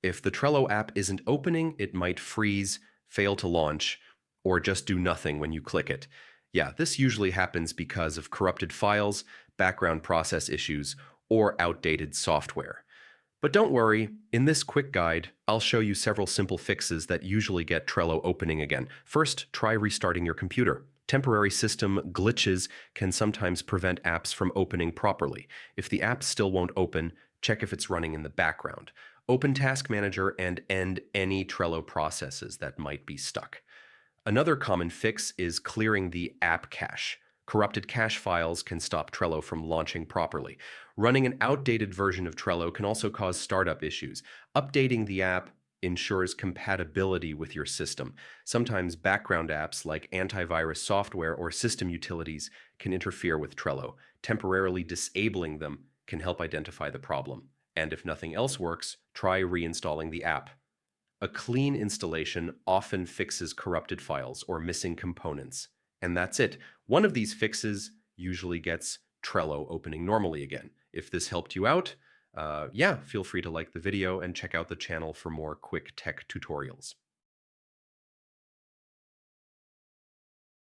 If the Trello app isn't opening, it might freeze, fail to launch, or just do nothing when you click it. Yeah, this usually happens because of corrupted files, background process issues, or outdated software. But don't worry, in this quick guide, I'll show you several simple fixes that usually get Trello opening again. First, try restarting your computer. Temporary system glitches can sometimes prevent apps from opening properly. If the app still won't open, check if it's running in the background. Open Task Manager and end any Trello processes that might be stuck. Another common fix is clearing the app cache. Corrupted cache files can stop Trello from launching properly. Running an outdated version of Trello can also cause startup issues. Updating the app ensures compatibility with your system. Sometimes background apps like antivirus software or system utilities can interfere with Trello. Temporarily disabling them can help identify the problem. And if nothing else works, try reinstalling the app. A clean installation often fixes corrupted files or missing components. And that's it. One of these fixes usually gets Trello opening normally again. If this helped you out, yeah, feel free to like the video and check out the channel for more quick tech tutorials.